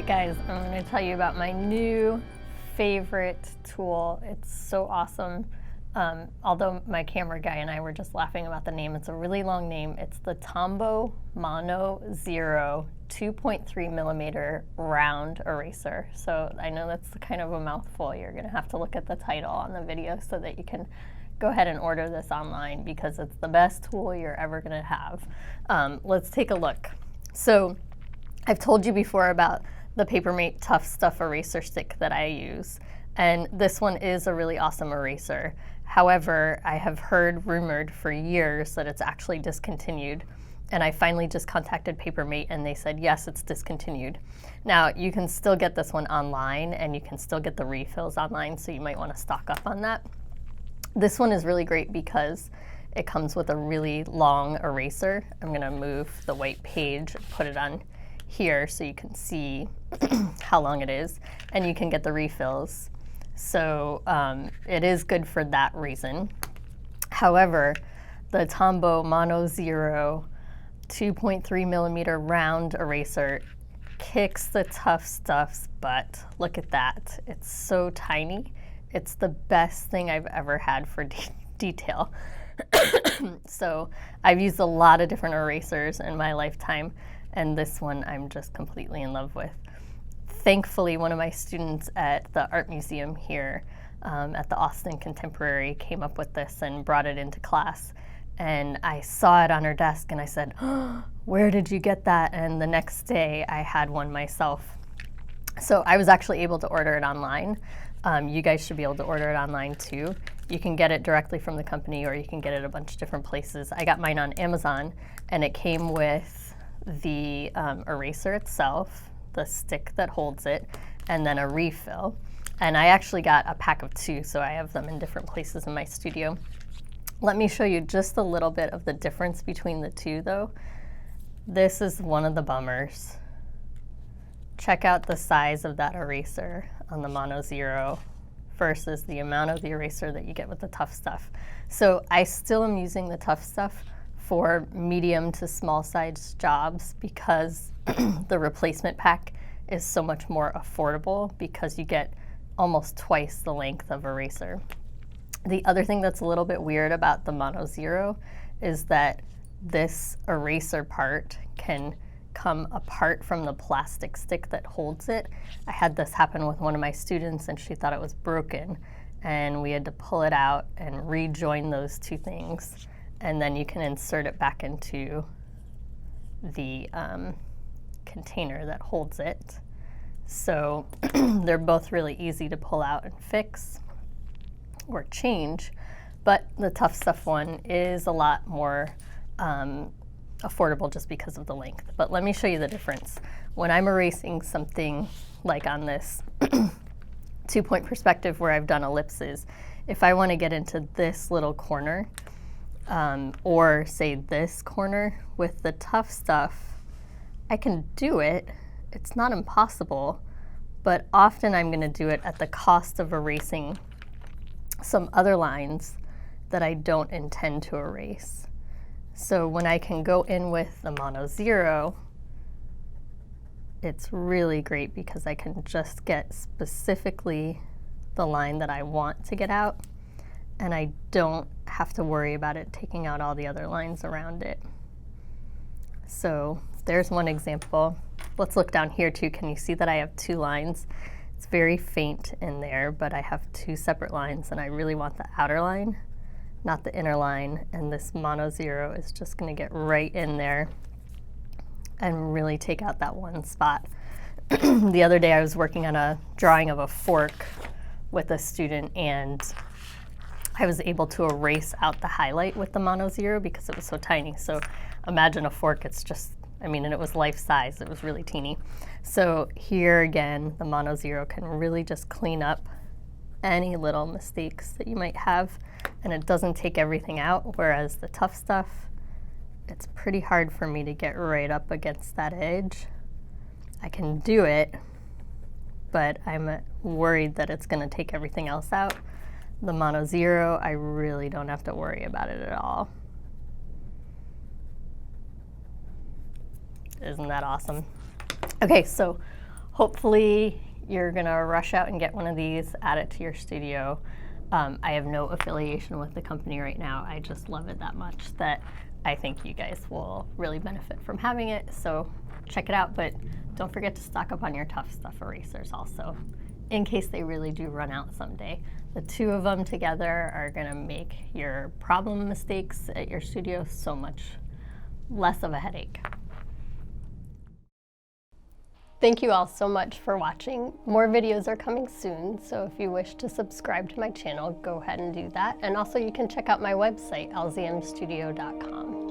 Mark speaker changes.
Speaker 1: right, guys, I'm going to tell you about my new favorite tool. It's so awesome. Although my camera guy and I were just laughing about the name. It's a really long name. It's the Tombow Mono Zero 2.3 millimeter round eraser. So I know that's kind of a mouthful. You're going to have to look at the title on the video so that you can go ahead and order this online, because it's the best tool you're ever going to have. Let's take a look. So I've told you before about the Papermate Tuff Stuff Eraser stick that I use, and this one is a really awesome eraser. However, I have heard rumored for years that it's actually discontinued, and I finally just contacted Papermate and they said, yes, it's discontinued. Now, you can still get this one online and you can still get the refills online, so you might want to stock up on that. This one is really great because it comes with a really long eraser. I'm going to move the white page and put it on here so you can see how long it is, and you can get the refills. So it is good for that reason. However, the Tombow Mono Zero 2.3 millimeter round eraser kicks the Tuff Stuff's butt. Look at that. It's so tiny. It's the best thing I've ever had for detail. So I've used a lot of different erasers in my lifetime, and this one I'm just completely in love with. Thankfully, one of my students at the art museum here at the Austin Contemporary came up with this and brought it into class. And I saw it on her desk and I said, oh, where did you get that? And the next day I had one myself. So I was actually able to order it online. You guys should be able to order it online too. You can get it directly from the company, or you can get it a bunch of different places. I got mine on Amazon, and it came with the eraser itself, the stick that holds it, and then a refill. And I actually got a pack of 2, so I have them in different places in my studio. Let me show you just a little bit of the difference between the two though. This is one of the bummers. Check out the size of that eraser on the Mono Zero versus the amount of the eraser that you get with the Tuff Stuff. So I still am using the Tuff Stuff for medium to small size jobs because the replacement pack is so much more affordable because you get almost twice the length of eraser. The other thing that's a little bit weird about the Mono Zero is that this eraser part can come apart from the plastic stick that holds it. I had this happen with one of my students and she thought it was broken, and we had to pull it out and rejoin those two things, and then you can insert it back into the container that holds it. So they're both really easy to pull out and fix or change, but the Tuff Stuff one is a lot more affordable just because of the length. But let me show you the difference. When I'm erasing something like on this 2-point perspective where I've done ellipses, if I want to get into this little corner, or say this corner with the Tuff Stuff, I can do it. It's not impossible, but often I'm going to do it at the cost of erasing some other lines that I don't intend to erase. So when I can go in with the Mono Zero, it's really great because I can just get specifically the line that I want to get out, and I don't have to worry about it taking out all the other lines around it. So there's one example. Let's look down here too. Can you see that I have 2 lines? It's very faint in there, but I have 2 separate lines, and I really want the outer line, not the inner line, and this Mono Zero is just going to get right in there and really take out that one spot. The other day I was working on a drawing of a fork with a student, and I was able to erase out the highlight with the Mono Zero because it was so tiny. So imagine a fork, it's just, I mean, and it was life size, it was really teeny. So here again, the Mono Zero can really just clean up any little mistakes that you might have, and it doesn't take everything out, whereas the Tuff Stuff, it's pretty hard for me to get right up against that edge. I can do it, but I'm worried that it's going to take everything else out. The Mono Zero, I really don't have to worry about it at all. Isn't that awesome? Okay, so hopefully you're gonna rush out and get one of these, add it to your studio. I have no affiliation with the company right now. I just love it that much that I think you guys will really benefit from having it. So check it out, but don't forget to stock up on your Tuff Stuff erasers also, in case they really do run out someday. The two of them together are gonna make your problem mistakes at your studio so much less of a headache. Thank you all so much for watching. More videos are coming soon, so if you wish to subscribe to my channel, go ahead and do that. And also you can check out my website, lzmstudio.com.